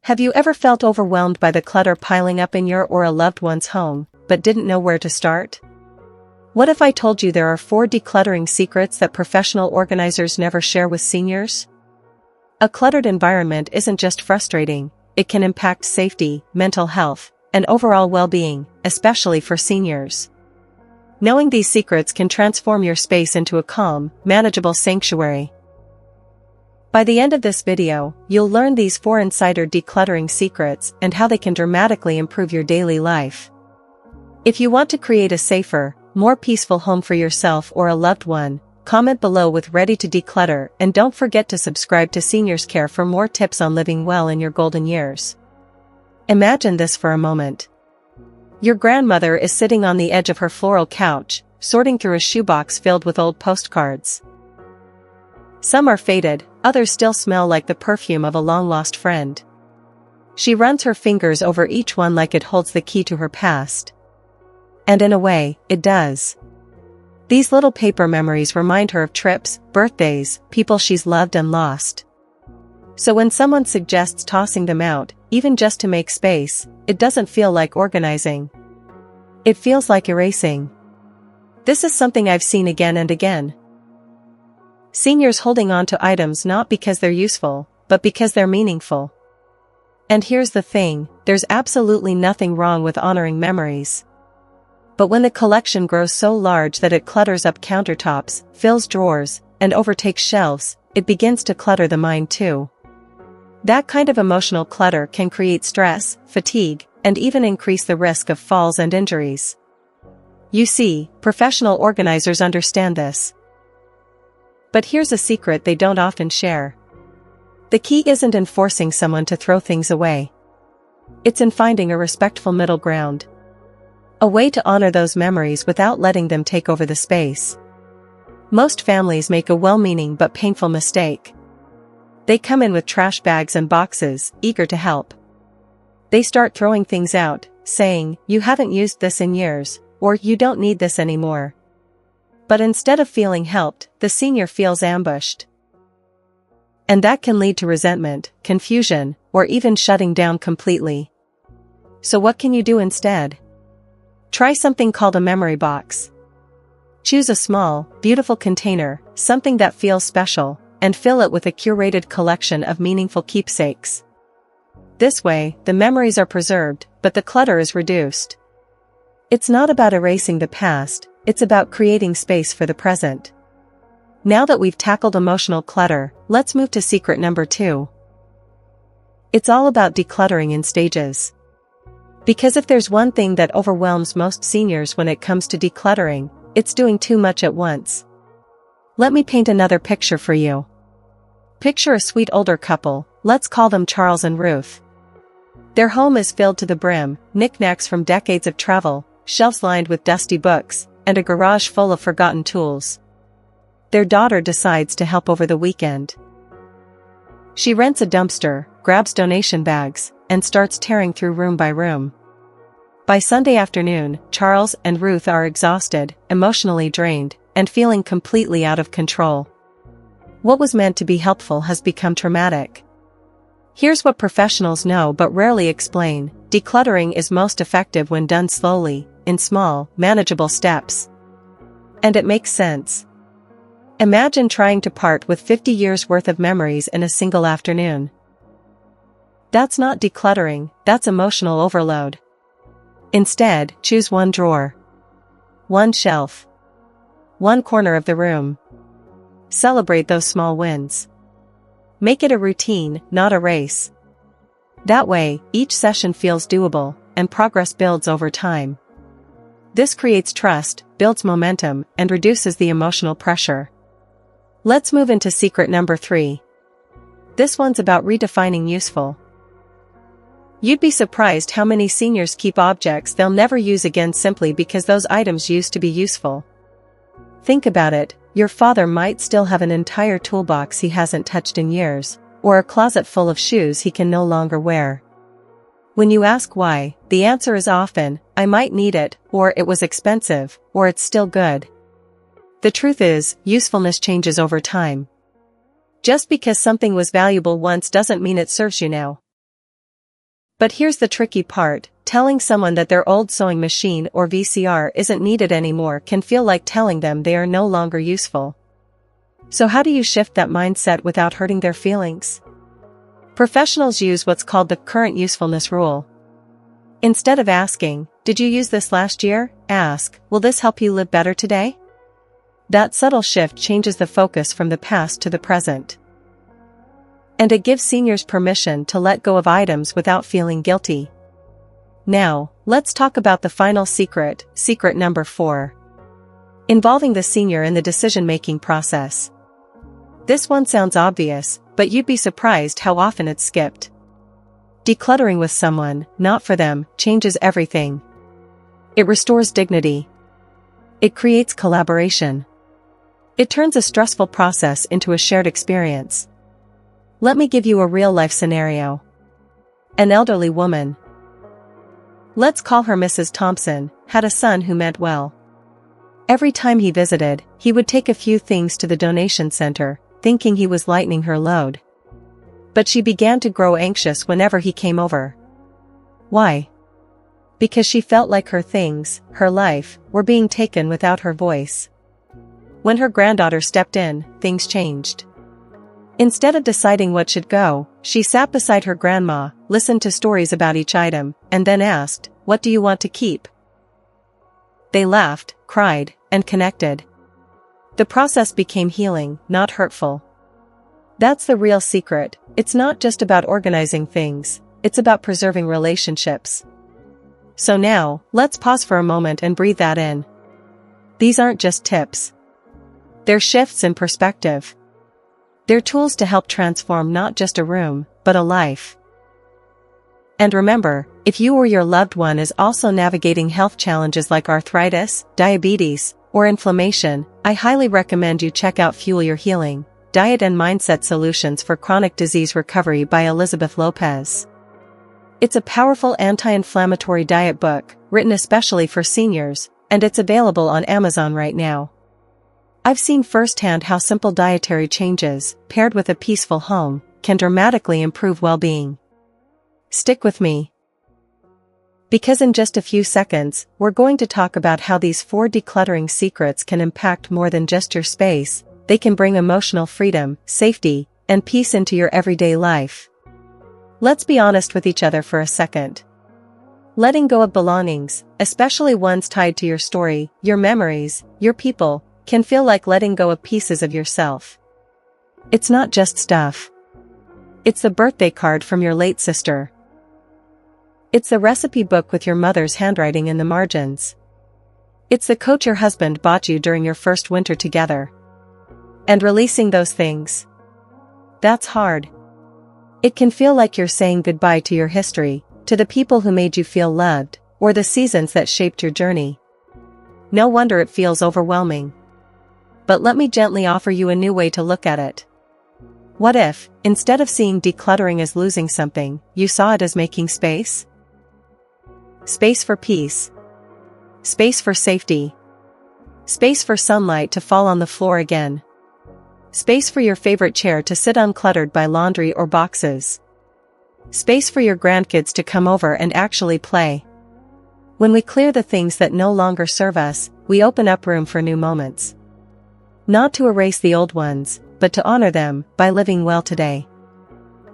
Have you ever felt overwhelmed by the clutter piling up in your or a loved one's home, but didn't know where to start? What if I told you there are 4 decluttering secrets that professional organizers never share with seniors? A cluttered environment isn't just frustrating, it can impact safety, mental health, and overall well-being, especially for seniors. Knowing these secrets can transform your space into a calm, manageable sanctuary. By the end of this video, you'll learn these 4 insider decluttering secrets and how they can dramatically improve your daily life. If you want to create a safer, more peaceful home for yourself or a loved one, comment below with "Ready to Declutter" and don't forget to subscribe to Seniors Care for more tips on living well in your golden years. Imagine this for a moment. Your grandmother is sitting on the edge of her floral couch, sorting through a shoebox filled with old postcards. Some are faded, others still smell like the perfume of a long-lost friend. She runs her fingers over each one like it holds the key to her past. And in a way, it does. These little paper memories remind her of trips, birthdays, people she's loved and lost. So when someone suggests tossing them out, even just to make space, it doesn't feel like organizing. It feels like erasing. This is something I've seen again and again. Seniors holding on to items not because they're useful, but because they're meaningful. And here's the thing, there's absolutely nothing wrong with honoring memories. But when the collection grows so large that it clutters up countertops, fills drawers, and overtakes shelves, it begins to clutter the mind too. That kind of emotional clutter can create stress, fatigue, and even increase the risk of falls and injuries. You see, professional organizers understand this. But here's a secret they don't often share. The key isn't in forcing someone to throw things away. It's in finding a respectful middle ground. A way to honor those memories without letting them take over the space. Most families make a well-meaning but painful mistake. They come in with trash bags and boxes, eager to help. They start throwing things out, saying, "You haven't used this in years," or "You don't need this anymore." But instead of feeling helped, the senior feels ambushed. And that can lead to resentment, confusion, or even shutting down completely. So what can you do instead? Try something called a memory box. Choose a small, beautiful container, something that feels special, and fill it with a curated collection of meaningful keepsakes. This way, the memories are preserved, but the clutter is reduced. It's not about erasing the past, it's about creating space for the present. Now that we've tackled emotional clutter, let's move to secret number 2. It's all about decluttering in stages. Because if there's one thing that overwhelms most seniors when it comes to decluttering, it's doing too much at once. Let me paint another picture for you. Picture a sweet older couple, let's call them Charles and Ruth. Their home is filled to the brim, knickknacks from decades of travel, shelves lined with dusty books, and a garage full of forgotten tools. Their daughter decides to help over the weekend. She rents a dumpster, grabs donation bags, and starts tearing through room by room. By Sunday afternoon, Charles and Ruth are exhausted, emotionally drained, and feeling completely out of control. What was meant to be helpful has become traumatic. Here's what professionals know but rarely explain: decluttering is most effective when done slowly, in small, manageable steps. And it makes sense. Imagine trying to part with 50 years' worth of memories in a single afternoon. That's not decluttering, that's emotional overload. Instead, choose one drawer, one shelf, one corner of the room. Celebrate those small wins. Make it a routine, not a race. That way, each session feels doable, and progress builds over time. This creates trust, builds momentum, and reduces the emotional pressure. Let's move into secret number 3. This one's about redefining useful. You'd be surprised how many seniors keep objects they'll never use again simply because those items used to be useful. Think about it, your father might still have an entire toolbox he hasn't touched in years, or a closet full of shoes he can no longer wear. When you ask why, the answer is often, "I might need it," or "it was expensive," or "it's still good." The truth is, usefulness changes over time. Just because something was valuable once doesn't mean it serves you now. But here's the tricky part, telling someone that their old sewing machine or VCR isn't needed anymore can feel like telling them they are no longer useful. So how do you shift that mindset without hurting their feelings? Professionals use what's called the current usefulness rule. Instead of asking, "Did you use this last year?" ask, "Will this help you live better today?" That subtle shift changes the focus from the past to the present. And it gives seniors permission to let go of items without feeling guilty. Now, let's talk about the final secret, secret number 4. Involving the senior in the decision-making process. This one sounds obvious, but you'd be surprised how often it's skipped. Decluttering with someone, not for them, changes everything. It restores dignity. It creates collaboration. It turns a stressful process into a shared experience. Let me give you a real-life scenario. An elderly woman, let's call her Mrs. Thompson, had a son who meant well. Every time he visited, he would take a few things to the donation center, thinking he was lightening her load. But she began to grow anxious whenever he came over. Why? Because she felt like her things, her life, were being taken without her voice. When her granddaughter stepped in, things changed. Instead of deciding what should go, she sat beside her grandma, listened to stories about each item, and then asked, "What do you want to keep?" They laughed, cried, and connected. The process became healing, not hurtful. That's the real secret. It's not just about organizing things, it's about preserving relationships. So now, let's pause for a moment and breathe that in. These aren't just tips. They're shifts in perspective. They're tools to help transform not just a room, but a life. And remember, if you or your loved one is also navigating health challenges like arthritis, diabetes, or inflammation, I highly recommend you check out Fuel Your Healing, Diet and Mindset Solutions for Chronic Disease Recovery by Elizabeth Lopez. It's a powerful anti-inflammatory diet book, written especially for seniors, and it's available on Amazon right now. I've seen firsthand how simple dietary changes, paired with a peaceful home, can dramatically improve well-being. Stick with me. Because in just a few seconds, we're going to talk about how these 4 decluttering secrets can impact more than just your space. They can bring emotional freedom, safety, and peace into your everyday life. Let's be honest with each other for a second. Letting go of belongings, especially ones tied to your story, your memories, your people, can feel like letting go of pieces of yourself. It's not just stuff. It's the birthday card from your late sister. It's the recipe book with your mother's handwriting in the margins. It's the coat your husband bought you during your first winter together. And releasing those things, that's hard. It can feel like you're saying goodbye to your history, to the people who made you feel loved, or the seasons that shaped your journey. No wonder it feels overwhelming. But let me gently offer you a new way to look at it. What if, instead of seeing decluttering as losing something, you saw it as making space? Space for peace. Space for safety. Space for sunlight to fall on the floor again. Space for your favorite chair to sit uncluttered by laundry or boxes. Space for your grandkids to come over and actually play. When we clear the things that no longer serve us, we open up room for new moments. Not to erase the old ones, but to honor them by living well today.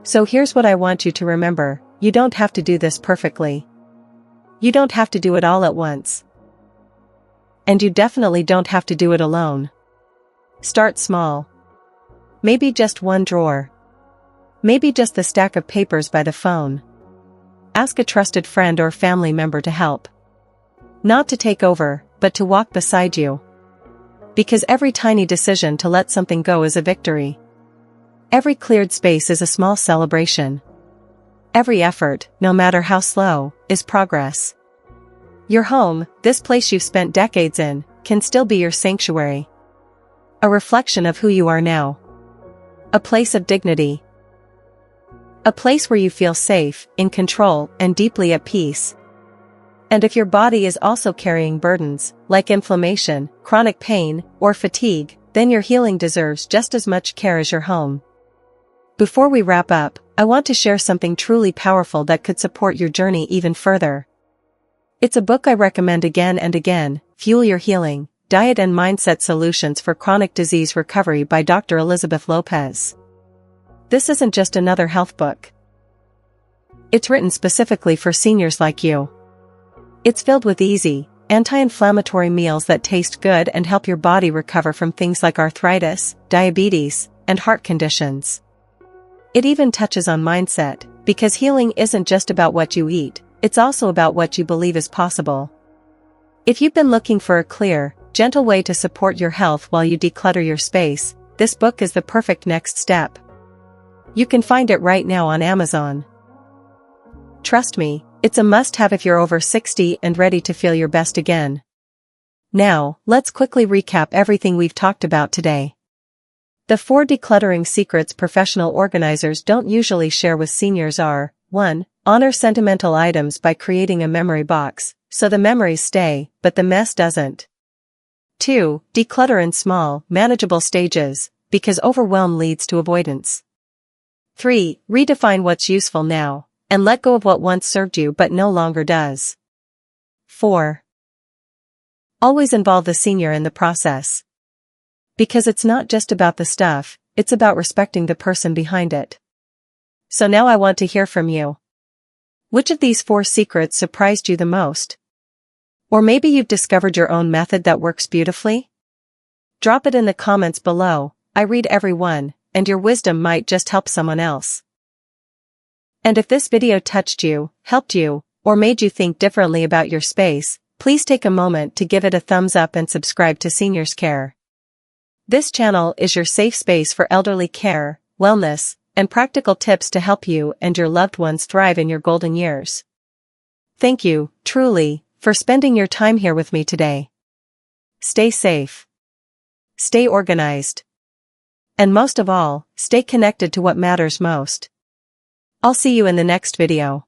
So here's what I want you to remember: you don't have to do this perfectly. You don't have to do it all at once. And you definitely don't have to do it alone. Start small. Maybe just one drawer. Maybe just the stack of papers by the phone. Ask a trusted friend or family member to help. Not to take over, but to walk beside you. Because every tiny decision to let something go is a victory. Every cleared space is a small celebration. Every effort, no matter how slow, is progress. Your home, this place you've spent decades in, can still be your sanctuary. A reflection of who you are now. A place of dignity. A place where you feel safe, in control, and deeply at peace. And if your body is also carrying burdens, like inflammation, chronic pain, or fatigue, then your healing deserves just as much care as your home. Before we wrap up, I want to share something truly powerful that could support your journey even further. It's a book I recommend again and again, Fuel Your Healing, Diet and Mindset Solutions for Chronic Disease Recovery by Dr. Elizabeth Lopez. This isn't just another health book. It's written specifically for seniors like you. It's filled with easy, anti-inflammatory meals that taste good and help your body recover from things like arthritis, diabetes, and heart conditions. It even touches on mindset, because healing isn't just about what you eat, it's also about what you believe is possible. If you've been looking for a clear, gentle way to support your health while you declutter your space, this book is the perfect next step. You can find it right now on Amazon. Trust me, it's a must-have if you're over 60 and ready to feel your best again. Now, let's quickly recap everything we've talked about today. The 4 decluttering secrets professional organizers don't usually share with seniors are: 1. Honor sentimental items by creating a memory box, so the memories stay, but the mess doesn't. 2. Declutter in small, manageable stages, because overwhelm leads to avoidance. 3. Redefine what's useful now, and let go of what once served you but no longer does. 4. Always involve the senior in the process. Because it's not just about the stuff, it's about respecting the person behind it. So now I want to hear from you. Which of these 4 secrets surprised you the most? Or maybe you've discovered your own method that works beautifully? Drop it in the comments below. I read every one, and your wisdom might just help someone else. And if this video touched you, helped you, or made you think differently about your space, please take a moment to give it a thumbs up and subscribe to Seniors Care. This channel is your safe space for elderly care, wellness, and practical tips to help you and your loved ones thrive in your golden years. Thank you, truly, for spending your time here with me today. Stay safe. Stay organized. And most of all, stay connected to what matters most. I'll see you in the next video.